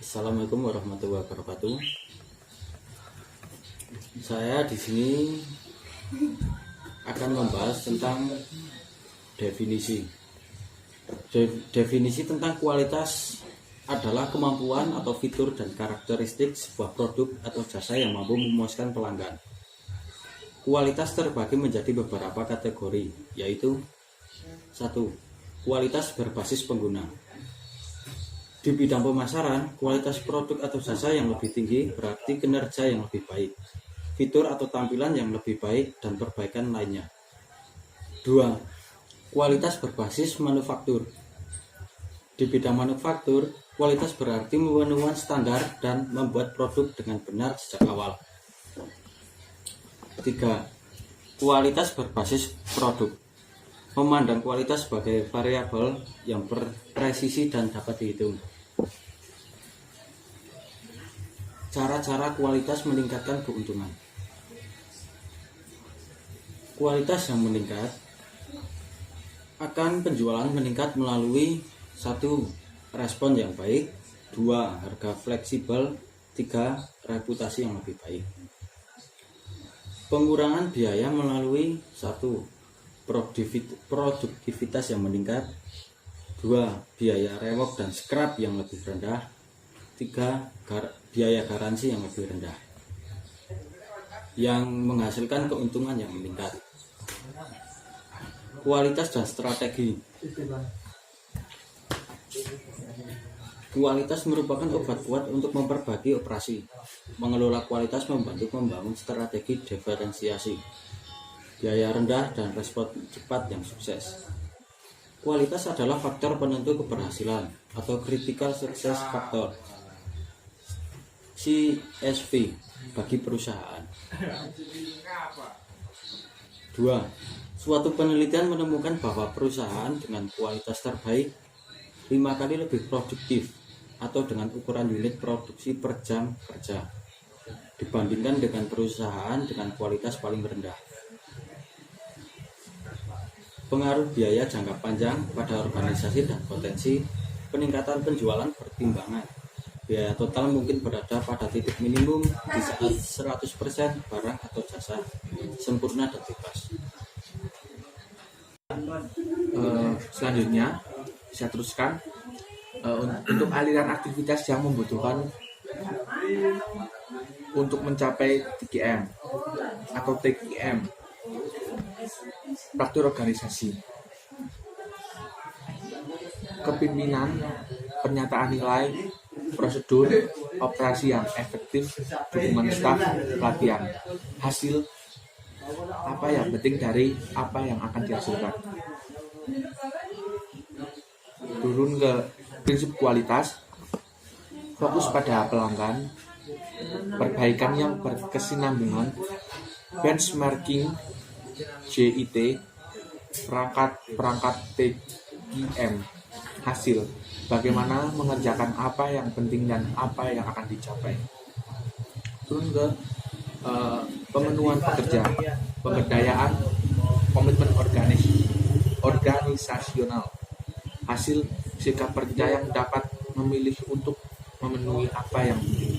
Assalamualaikum warahmatullahi wabarakatuh. Saya di sini akan membahas tentang definisi. Definisi tentang kualitas adalah kemampuan atau fitur dan karakteristik sebuah produk atau jasa yang mampu memuaskan pelanggan. Kualitas terbagi menjadi beberapa kategori, yaitu 1. Kualitas berbasis pengguna. Di bidang pemasaran, kualitas produk atau jasa yang lebih tinggi berarti kinerja yang lebih baik, fitur atau tampilan yang lebih baik, dan perbaikan lainnya. 2. Kualitas berbasis manufaktur. Di bidang manufaktur, kualitas berarti memenuhi standar dan membuat produk dengan benar sejak awal. 3. Kualitas berbasis produk. Memandang kualitas sebagai variabel yang berpresisi dan dapat dihitung. Cara-cara kualitas meningkatkan keuntungan. Kualitas yang meningkat akan penjualan meningkat melalui 1. Respon yang baik, 2. Harga fleksibel, 3. Reputasi yang lebih baik. Pengurangan biaya melalui 1. Produktivitas yang meningkat, 2. Biaya rewok dan scrap yang lebih rendah, 3. Biaya garansi yang lebih rendah, yang menghasilkan keuntungan yang meningkat. Kualitas dan strategi. Kualitas merupakan obat kuat untuk memperbaiki operasi. Mengelola kualitas membantu membangun strategi diferensiasi, biaya rendah, dan respon cepat yang sukses. Kualitas adalah faktor penentu keberhasilan atau critical success factor CSV bagi perusahaan. 2. Suatu penelitian menemukan bahwa perusahaan dengan kualitas terbaik 5 kali lebih produktif atau dengan ukuran unit produksi per jam kerja dibandingkan dengan perusahaan dengan kualitas paling rendah. Pengaruh biaya jangka panjang pada organisasi dan potensi peningkatan penjualan pertimbangan. Biaya total mungkin berada pada titik minimum di saat 100% barang atau jasa sempurna dan bebas. Selanjutnya bisa teruskan untuk aliran aktivitas yang membutuhkan untuk mencapai TKM atau TKM, struktur organisasi, kepemimpinan, pernyataan nilai, prosedur, operasi yang efektif, dukungan staf, pelatihan, hasil, apa yang penting dari apa yang akan dihasilkan. Turun ke prinsip kualitas, fokus pada pelanggan, perbaikan yang berkesinambungan, benchmarking, JIT, perangkat TKM, hasil, bagaimana mengerjakan apa yang penting dan apa yang akan dicapai. Turun ke pemenuhan pekerja, pemberdayaan, komitmen organisasional, hasil, sikap kerja yang dapat memilih untuk memenuhi apa yang penting.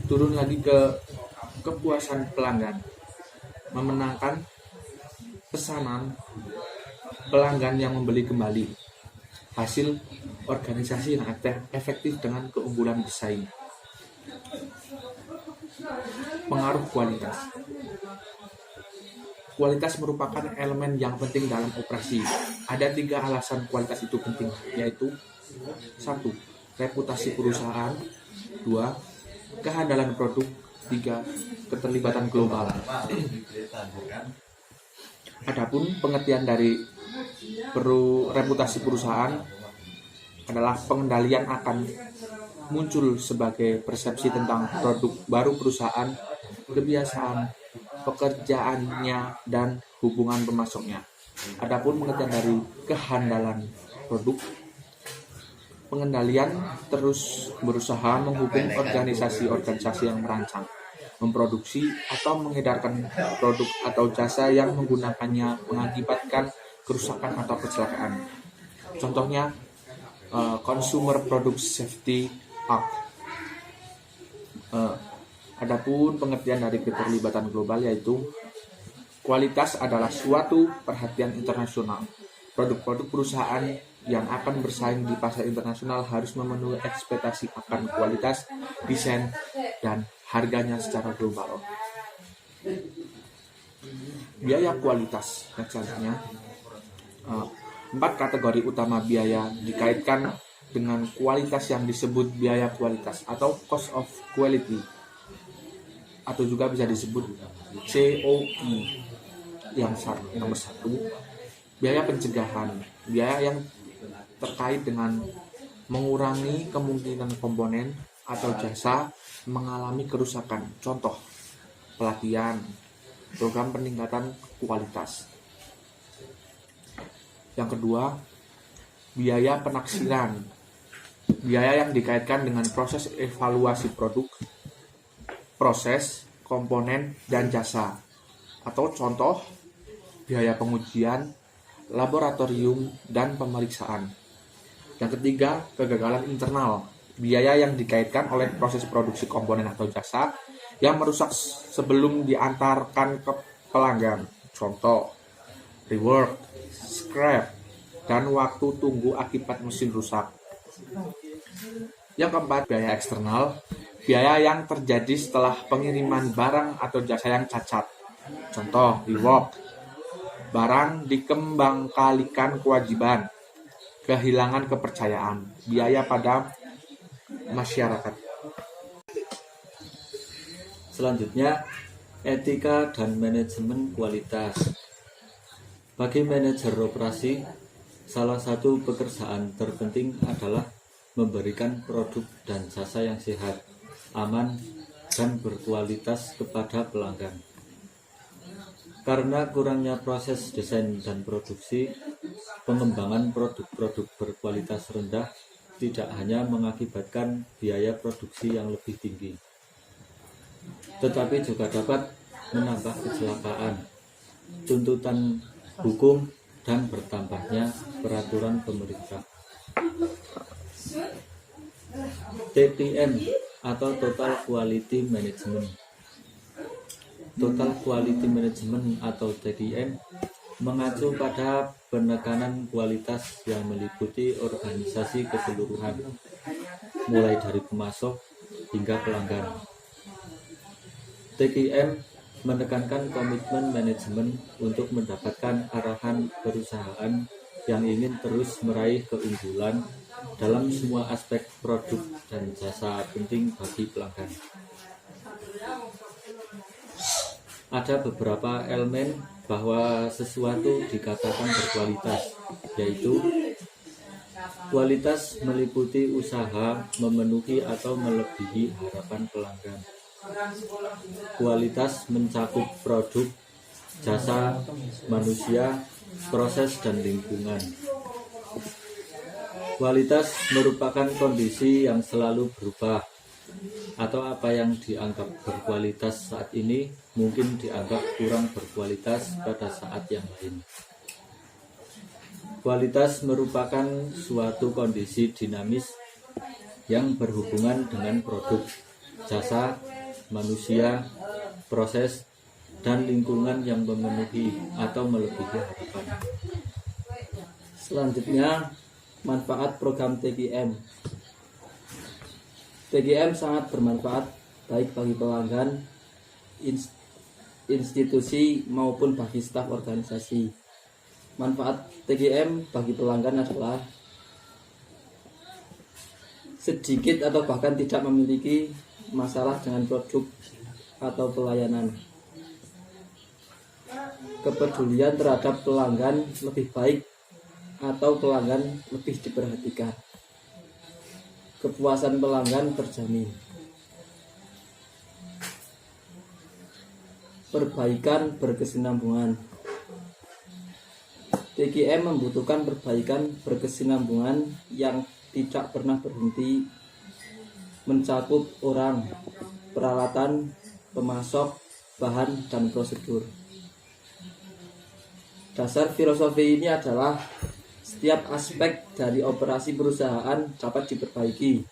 Turun lagi ke kepuasan pelanggan, memenangkan pesanan pelanggan yang membeli kembali, hasil, organisasi yang efektif dengan keunggulan bersaing. Pengaruh kualitas. Kualitas merupakan elemen yang penting dalam operasi. Ada 3 alasan kualitas itu penting, yaitu 1. Reputasi perusahaan, 2. Kehandalan produk, 3. Keterlibatan global. Adapun pengertian dari reputasi perusahaan adalah pengendalian akan muncul sebagai persepsi tentang produk baru perusahaan, kebiasaan pekerjaannya, dan hubungan pemasoknya. Adapun pengertian dari kehandalan produk, pengendalian terus berusaha menghukum organisasi-organisasi yang merancang, memproduksi, atau mengedarkan produk atau jasa yang menggunakannya mengakibatkan kerusakan atau kecelakaan. Contohnya, Consumer Product Safety Act. Adapun pengertian dari keterlibatan global yaitu kualitas adalah suatu perhatian internasional. Produk-produk perusahaan yang akan bersaing di pasar internasional harus memenuhi ekspektasi akan kualitas, desain, dan harganya secara global. Biaya kualitas, selanjutnya 4 kategori utama biaya dikaitkan dengan kualitas yang disebut biaya kualitas atau cost of quality, atau juga bisa disebut COQ. Yang nomor 1, biaya pencegahan, biaya yang terkait dengan mengurangi kemungkinan komponen atau jasa mengalami kerusakan. Contoh, pelatihan, program peningkatan kualitas. Yang kedua, biaya penaksiran, biaya yang dikaitkan dengan proses evaluasi produk, proses, komponen, dan jasa. Atau contoh, biaya pengujian, laboratorium, dan pemeriksaan. Yang ketiga, kegagalan internal, biaya yang dikaitkan oleh proses produksi komponen atau jasa yang merusak sebelum diantarkan ke pelanggan. Contoh, rework, scrap, dan waktu tunggu akibat mesin rusak. Yang keempat, biaya eksternal, biaya yang terjadi setelah pengiriman barang atau jasa yang cacat. Contoh, rework, barang dikembangkalikan kewajiban, kehilangan kepercayaan, biaya pada masyarakat. Selanjutnya, etika dan manajemen kualitas. Bagi manajer operasi, salah satu pekerjaan terpenting adalah memberikan produk dan jasa yang sehat, aman, dan berkualitas kepada pelanggan. Karena kurangnya proses desain dan produksi, pengembangan produk-produk berkualitas rendah tidak hanya mengakibatkan biaya produksi yang lebih tinggi, tetapi juga dapat menambah kecelakaan, tuntutan hukum, dan bertambahnya peraturan pemerintah. TQM atau Total Quality Management. Total Quality Management atau TQM mengacu pada penekanan kualitas yang meliputi organisasi keseluruhan, mulai dari pemasok hingga pelanggan. TQM menekankan komitmen manajemen untuk mendapatkan arahan perusahaan yang ingin terus meraih keunggulan dalam semua aspek produk dan jasa penting bagi pelanggan. Ada beberapa elemen bahwa sesuatu dikatakan berkualitas, yaitu kualitas meliputi usaha memenuhi atau melebihi harapan pelanggan. Kualitas mencakup produk, jasa, manusia, proses, dan lingkungan. Kualitas merupakan kondisi yang selalu berubah, atau apa yang dianggap berkualitas saat ini mungkin dianggap kurang berkualitas pada saat yang lain. Kualitas merupakan suatu kondisi dinamis yang berhubungan dengan produk, jasa, manusia, proses, dan lingkungan yang memenuhi atau melebihi harapan. Selanjutnya, manfaat program TQM. TQM sangat bermanfaat baik bagi pelanggan, institusi maupun bagi staf organisasi. Manfaat TQM bagi pelanggan adalah sedikit atau bahkan tidak memiliki masalah dengan produk atau pelayanan. Kepedulian terhadap pelanggan lebih baik atau pelanggan lebih diperhatikan. Kepuasan pelanggan terjamin. Perbaikan berkesinambungan. TQM membutuhkan perbaikan berkesinambungan yang tidak pernah berhenti, mencakup orang, peralatan, pemasok, bahan, dan prosedur. Dasar filosofi ini adalah Setiap aspek dari operasi perusahaan dapat diperbaiki.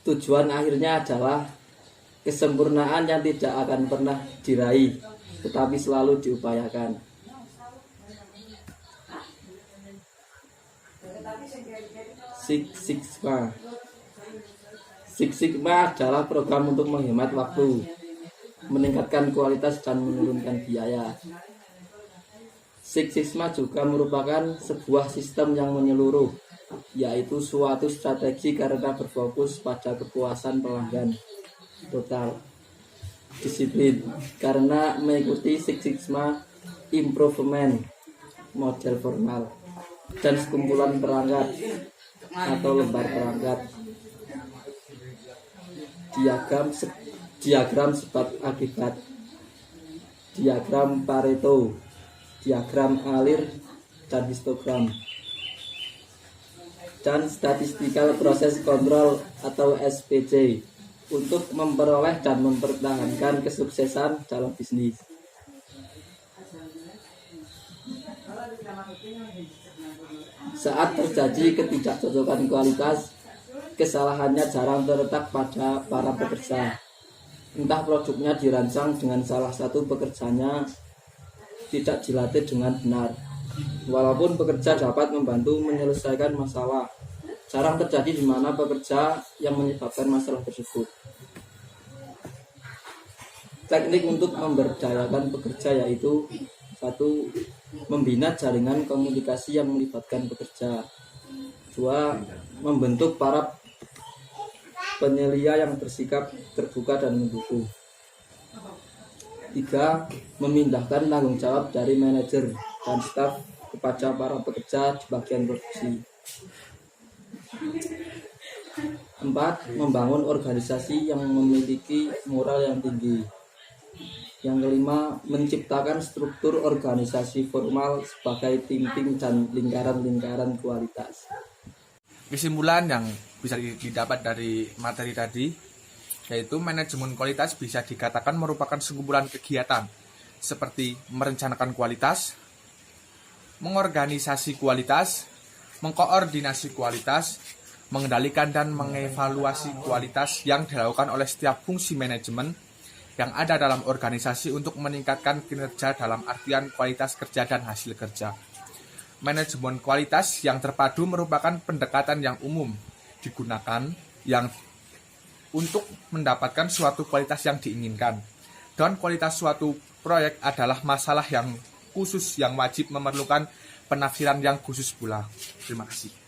Tujuan akhirnya adalah kesempurnaan yang tidak akan pernah diraih, tetapi selalu diupayakan. Six Sigma. Six Sigma adalah program untuk menghemat waktu, meningkatkan kualitas dan menurunkan biaya. Six Sigma juga merupakan sebuah sistem yang menyeluruh, yaitu suatu strategi karena berfokus pada kepuasan pelanggan total. Disiplin karena mengikuti Six Sigma Improvement model formal dan sekumpulan perangkat atau lembar perangkat. Diagram sebab akibat, diagram Pareto, diagram alir, dan histogram, dan statistical process control atau SPC untuk memperoleh dan mempertahankan kesuksesan dalam bisnis. Saat terjadi ketidakcocokan kualitas, kesalahannya jarang terletak pada para pekerja. Entah produknya dirancang dengan salah satu pekerjanya tidak dilatih dengan benar. Walaupun pekerja dapat membantu menyelesaikan masalah, jarang terjadi di mana pekerja yang menyebabkan masalah tersebut. Teknik untuk memberdayakan pekerja yaitu: 1. Membina jaringan komunikasi yang melibatkan pekerja. 2. Membentuk para penyelia yang bersikap terbuka dan mendukung. 3. Memindahkan tanggung jawab dari manajer dan staf kepada para pekerja di bagian produksi. 4. Membangun organisasi yang memiliki moral yang tinggi. Yang kelima, menciptakan struktur organisasi formal sebagai tim-tim dan lingkaran-lingkaran kualitas. Kesimpulan yang bisa didapat dari materi tadi, yaitu manajemen kualitas bisa dikatakan merupakan sekumpulan kegiatan seperti merencanakan kualitas, mengorganisasi kualitas, mengkoordinasi kualitas, mengendalikan dan mengevaluasi kualitas yang dilakukan oleh setiap fungsi manajemen yang ada dalam organisasi untuk meningkatkan kinerja dalam artian kualitas kerja dan hasil kerja. Manajemen kualitas yang terpadu merupakan pendekatan yang umum digunakan yang untuk mendapatkan suatu kualitas yang diinginkan. Dan kualitas suatu proyek adalah masalah yang khusus yang wajib memerlukan penafsiran yang khusus pula. Terima kasih.